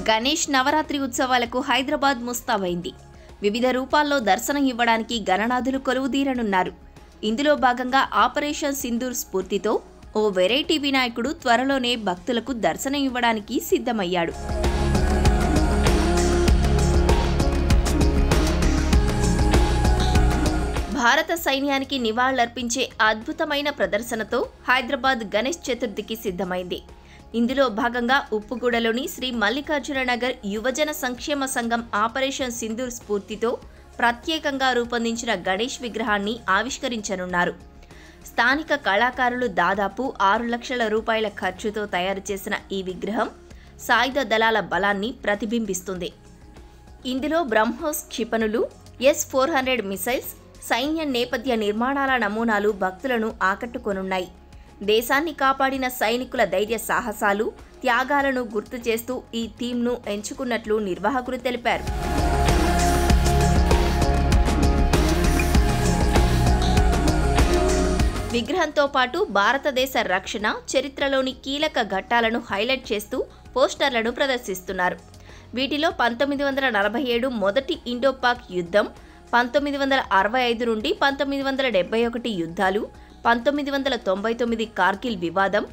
గణేష్ నవరాత్రి ఉత్సవాలకు హైదరాబాద్ ముస్తాబైంది. వివిధ రూపాల్లో దర్శనం ఇవ్వడానికి గణనాథులు కొలువుదీరనున్నారు. ఇందులో భాగంగా ఆపరేషన్ సింధూర్ స్ఫూర్తితో ఓ వెరైటీ వినాయకుడు త్వరలోనే భక్తులకు దర్శనం ఇవ్వడానికి సిద్ధమయ్యాడు. భారత సైన్యానికి నివాళులర్పించే అద్భుతమైన ప్రదర్శనతో హైదరాబాద్ గణేష్ చతుర్థికి సిద్ధమైంది. ఇందులో భాగంగా ఉప్పుగూడలోని శ్రీ మల్లికార్జున నగర్ యువజన సంక్షేమ సంఘం ఆపరేషన్ సింధూర్ స్ఫూర్తితో ప్రత్యేకంగా రూపొందించిన గణేష్ విగ్రహాన్ని ఆవిష్కరించనున్నారు. స్థానిక కళాకారులు దాదాపు 6 లక్షల రూపాయల ఖర్చుతో తయారు చేసిన ఈ విగ్రహం సాయుధ దళాల బలాన్ని ప్రతిబింబిస్తుంది. ఇందులో బ్రహ్మోస్ క్షిపణులు, S-400 మిసైల్స్, సైన్య నేపథ్య నిర్మాణాల నమూనాలు భక్తులను ఆకట్టుకొనున్నాయి. దేశాన్ని కాపాడిన సైనికుల ధైర్య సాహసాలు, త్యాగాలను గుర్తు చేస్తూ ఈ థీమ్ను ఎంచుకున్నట్లు నిర్వాహకులు తెలిపారు. విగ్రహంతో పాటు భారతదేశ రక్షణ చరిత్రలోని కీలక ఘట్టాలను హైలైట్ చేస్తూ పోస్టర్లను ప్రదర్శిస్తున్నారు. వీటిలో 1947 మొదటి ఇండో-పాక్ యుద్ధం, 1965 నుండి 1971 యుద్ధాలు, 1999 కార్గిల్ వివాదం,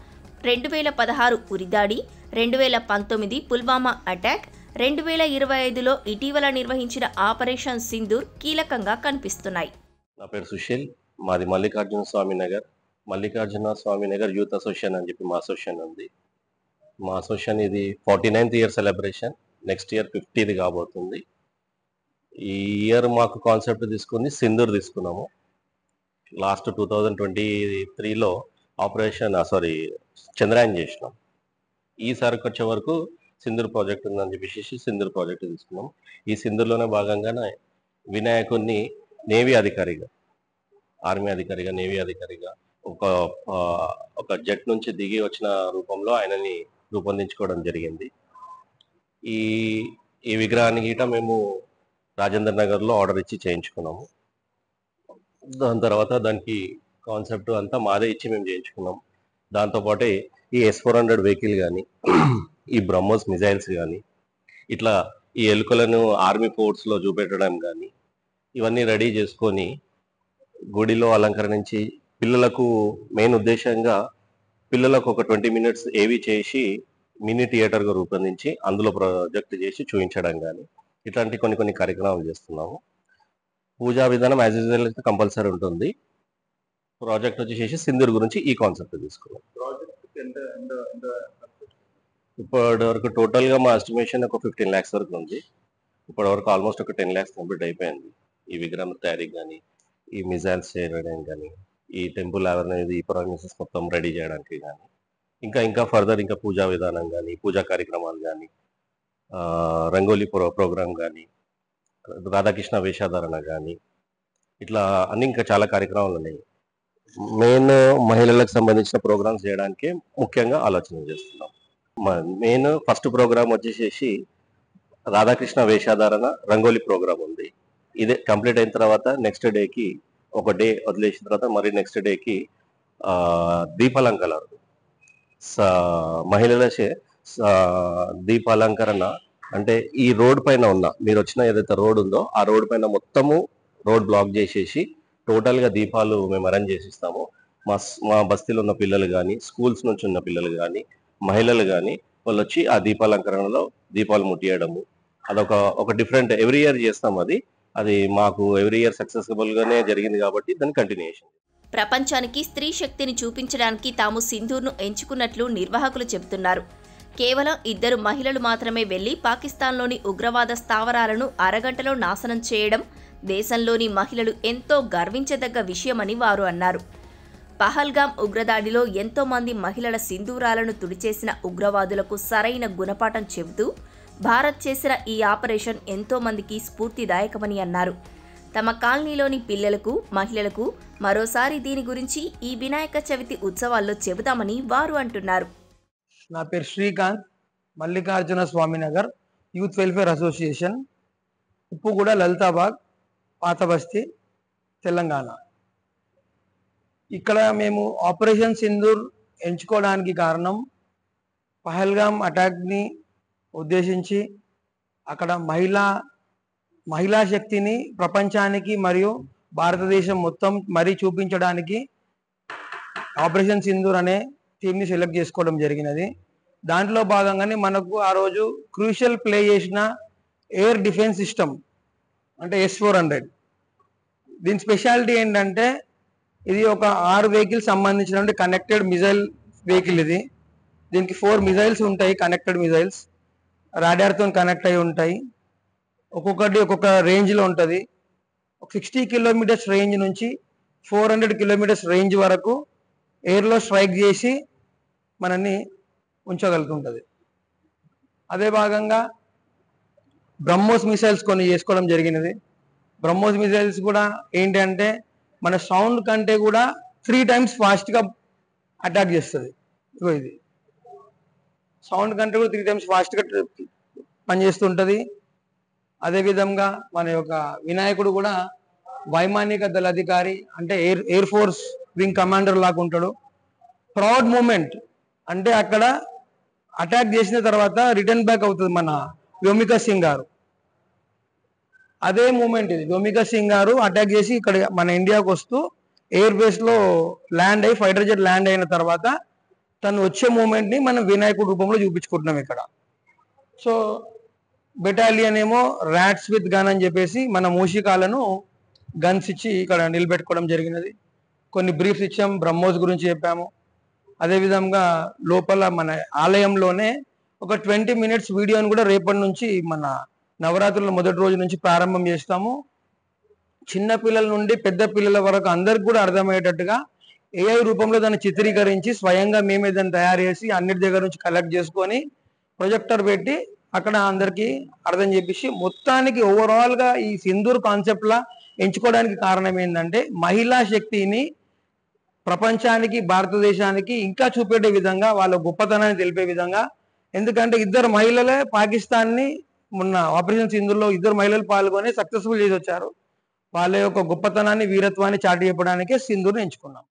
2016 ఉరిదాడి, 2019 పుల్వామా అటాక్, 2025లో ఇటీవల నిర్వహించిన ఆపరేషన్ సింధూర్ కీలకంగా కనిపిస్తున్నాయి. నా పేరు సుశీల్, మాది మల్లికార్జున స్వామి నగర్ యూత్ అసోసియేషన్ అని చెప్పి మా అసోసియేషన్ ఉంది. మా అసోసియేషన్ ఇది 49th year celebration, next year 50ది కాబోతుంది. ఈ ఇయర్ మాకు కాన్సెప్ట్ తీసుకుంది సింధూర్ తీసుకున్నాము. లాస్ట్ 2023లో చంద్రయాన్ చేసినాం. ఈసారికి వచ్చే వరకు సింధూర్ ప్రాజెక్ట్ ఉందని చెప్పేసి సింధూర్ ప్రాజెక్ట్ తీసుకున్నాం. ఈ సింధూర్లోనే భాగంగానే వినాయకుడిని నేవీ అధికారిగా, ఆర్మీ అధికారిగా, నేవీ అధికారిగా ఒక జెట్ నుంచి దిగి వచ్చిన రూపంలో ఆయనని రూపొందించుకోవడం జరిగింది. ఈ విగ్రహాన్ని గీట మేము రాజేంద్ర నగర్లో ఆర్డర్ ఇచ్చి చేయించుకున్నాము. దాని తర్వాత దానికి కాన్సెప్ట్ అంతా మాదే ఇచ్చి మేము చేయించుకున్నాం. దాంతోపాటు ఈ S-400 వెహికల్ కానీ, ఈ బ్రహ్మోస్ మిజైల్స్ కానీ, ఇట్లా ఈ ఎలుకలను ఆర్మీ ఫోర్స్లో చూపెట్టడం కానీ, ఇవన్నీ రెడీ చేసుకొని గుడిలో అలంకరించి పిల్లలకు మెయిన్ ఉద్దేశంగా పిల్లలకు ఒక 20 minutes ఏవి చేసి మినీ థియేటర్గా రూపొందించి అందులో ప్రాజెక్ట్ చేసి చూపించడం కానీ, ఇట్లాంటి కొన్ని కార్యక్రమాలు చేస్తున్నాము. పూజా విధానం యాజ్ యూజువల్ అయితే కంపల్సరీ ఉంటుంది. ప్రాజెక్ట్ వచ్చేసి సింధూర్ గురించి ఈ కాన్సెప్ట్ తీసుకున్నాం. ఇప్పటి వరకు టోటల్గా మా ఎస్టిమేషన్ ఒక 15 lakhs వరకు ఉంది. ఇప్పటి వరకు ఆల్మోస్ట్ ఒక 10 lakhs కంప్లీట్ అయిపోయింది. ఈ విగ్రహం తయారీకి కానీ, ఈ మిజైల్స్ చేయడానికి కానీ, ఈ టెంపుల్ అనేది ఈ ప్రామిసెస్ మొత్తం రెడీ చేయడానికి కానీ, ఇంకా ఫర్దర్ ఇంకా పూజా విధానం కానీ, పూజా కార్యక్రమాలు కానీ, రంగోలీ ప్రోగ్రామ్ కానీ, రాధాకృష్ణ వేషధారణ కానీ, ఇట్లా అన్ని ఇంకా చాలా కార్యక్రమాలు ఉన్నాయి. మెయిన్ మహిళలకు సంబంధించిన ప్రోగ్రామ్స్ చేయడానికి ముఖ్యంగా ఆలోచన చేస్తున్నాం. మెయిన్ ఫస్ట్ ప్రోగ్రామ్ వచ్చేసి రాధాకృష్ణ వేషధారణ రంగోలీ ప్రోగ్రామ్ ఉంది. ఇదే కంప్లీట్ అయిన తర్వాత నెక్స్ట్ డేకి ఒక డే వదిలేసిన తర్వాత మరి నెక్స్ట్ డేకి దీపాలంకరణ, మహిళల దీపాలంకరణ అంటే ఈ రోడ్ పైన ఉన్న మీరు వచ్చిన ఏదైతే రోడ్ ఉందో ఆ రోడ్ పైన మొత్తము రోడ్ బ్లాక్ చేసేసి టోటల్గా దీపాలు మేము అరేంజ్ చేసిస్తాము. మా బస్తీలో ఉన్న పిల్లలు కానీ, స్కూల్స్ నుంచి ఉన్న పిల్లలు కానీ, మహిళలు కానీ వాళ్ళు వచ్చి ఆ దీపాలంకరణలో దీపాలు ముట్టియడము, అదొక డిఫరెంట్ ఎవ్రీ ఇయర్ చేస్తాం. అది మాకు ఎవ్రీ ఇయర్ సక్సెస్ఫుల్ గానే జరిగింది కాబట్టి దాని కంటిన్యూయేషన్. ప్రపంచానికి స్త్రీ శక్తిని చూపించడానికి తాము సింధూర్ను ఎంచుకున్నట్లు నిర్వాహకులు చెబుతున్నారు. కేవలం 2 మహిళలు మాత్రమే వెళ్లి పాకిస్తాన్లోని ఉగ్రవాద స్థావరాలను అరగంటలో నాశనం చేయడం దేశంలోని మహిళలు ఎంతో గర్వించదగ్గ విషయమని వారు అన్నారు. పహల్గామ్ ఉగ్రదాడిలో ఎంతో మంది మహిళల సింధూరాలను తుడిచేసిన ఉగ్రవాదులకు సరైన గుణపాఠం చెబుతూ భారత్ చేసిన ఈ ఆపరేషన్ ఎంతో మందికి స్ఫూర్తిదాయకమని అన్నారు. తమ కాలనీలోని పిల్లలకు, మహిళలకు మరోసారి దీని గురించి ఈ వినాయక చవితి ఉత్సవాల్లో చెబుతామని వారు అంటున్నారు. నా పేరు Srikanth, Mallikarjuna Swamy Nagar youth welfare association, Uppuguda, Lalithabagh, పాత బస్తీ, తెలంగాణ. ఇక్కడ మేము ఆపరేషన్ సింధూర్ ఎంచుకోవడానికి కారణం పహల్గామ్ అటాక్ని ఉద్దేశించి అక్కడ మహిళా శక్తిని ప్రపంచానికి మరియు భారతదేశం మొత్తం మరీ చూపించడానికి ఆపరేషన్ సింధూర్ అనే టీంని సెలెక్ట్ చేసుకోవడం జరిగినది. దాంట్లో భాగంగానే మనకు ఆ రోజు క్రూషియల్ ప్లే చేసిన ఎయిర్ డిఫెన్స్ సిస్టమ్ అంటే S-400. దీని స్పెషాలిటీ ఏంటంటే ఇది ఒక 6 వెహికల్ సంబంధించిన కనెక్టెడ్ మిజైల్ వెహికల్. దీనికి 4 మిజైల్స్ ఉంటాయి, కనెక్టెడ్ మిజైల్స్ రాడార్తో కనెక్ట్ అయి ఉంటాయి. ఒక్కొక్కటి ఒక్కొక్క రేంజ్లో ఉంటుంది. 60 కిలోమీటర్స్ రేంజ్ నుంచి 400 కిలోమీటర్స్ రేంజ్ వరకు ఎయిర్లో స్ట్రైక్ చేసి మనల్ని ఉంచగలుగుతుంటుంది. అదే భాగంగా బ్రహ్మోస్ మిసైల్స్ కొన్ని చేసుకోవడం జరిగినది. బ్రహ్మోస్ మిసైల్స్ కూడా ఏంటంటే మన సౌండ్ కంటే కూడా 3 times ఫాస్ట్గా అటాక్ చేస్తుంది. ఇది సౌండ్ కంటే కూడా 3 times ఫాస్ట్గా పనిచేస్తుంటుంది. అదేవిధంగా మన యొక్క వినాయకుడు కూడా వైమానిక దళ అధికారి అంటే ఎయిర్ ఫోర్స్ వింగ్ కమాండర్ లాగా ఉంటాడు. ప్రౌడ్ మూమెంట్ అంటే అక్కడ అటాక్ చేసిన తర్వాత రిటర్న్ బ్యాక్ అవుతుంది మన వ్యోమికా సింగ్ గారు. అదే మూమెంట్ ఇది. వ్యోమికా సింగ్ గారు అటాక్ చేసి ఇక్కడ మన ఇండియాకు వస్తూ ఎయిర్ బేస్లో ల్యాండ్ అయ్యి ఫైటర్ జెట్ ల్యాండ్ అయిన తర్వాత తను వచ్చే మూమెంట్ని మనం వినాయకుడు రూపంలో చూపించుకుంటున్నాం ఇక్కడ. సో బెటాలియన్ ఏమో ర్యాట్స్ విత్ గన్ అని చెప్పేసి మన మూషికాలను గన్స్ ఇచ్చి ఇక్కడ నిలబెట్టుకోవడం జరిగినది. కొన్ని బ్రీఫ్స్ ఇచ్చాము, బ్రహ్మోస్ గురించి చెప్పాము. అదేవిధంగా లోపల మన ఆలయంలోనే ఒక 20 minutes వీడియోని కూడా రేపటి నుంచి మన నవరాత్రుల మొదటి రోజు నుంచి ప్రారంభం చేస్తాము. చిన్న పిల్లల నుండి పెద్ద పిల్లల వరకు అందరికి కూడా అర్థమయ్యేటట్టుగా AI రూపంలో దాన్ని చిత్రీకరించి స్వయంగా మేమే దాన్ని తయారు చేసి అన్నిటి దగ్గర నుంచి కలెక్ట్ చేసుకొని ప్రొజెక్టర్ పెట్టి అక్కడ అందరికీ అర్థం చేపించి మొత్తానికి ఓవరాల్గా ఈ సింధూర్ కాన్సెప్ట్లా ఎంచుకోవడానికి కారణం ఏంటంటే మహిళా శక్తిని ప్రపంచానికి భారతదేశానికి ఇంకా చూపెట్టే విధంగా వాళ్ళ గొప్పతనాన్ని తెలిపే విధంగా. ఎందుకంటే 2 మహిళలే పాకిస్తాన్ని మొన్న ఆపరేషన్ సింధూర్లో 2 మహిళలు పాల్గొని సక్సెస్ఫుల్ చేసి వచ్చారు. వాళ్ళ యొక్క గొప్పతనాన్ని వీరత్వాన్ని చాటి చెప్పడానికే సింధూర్ని ఎంచుకున్నాం.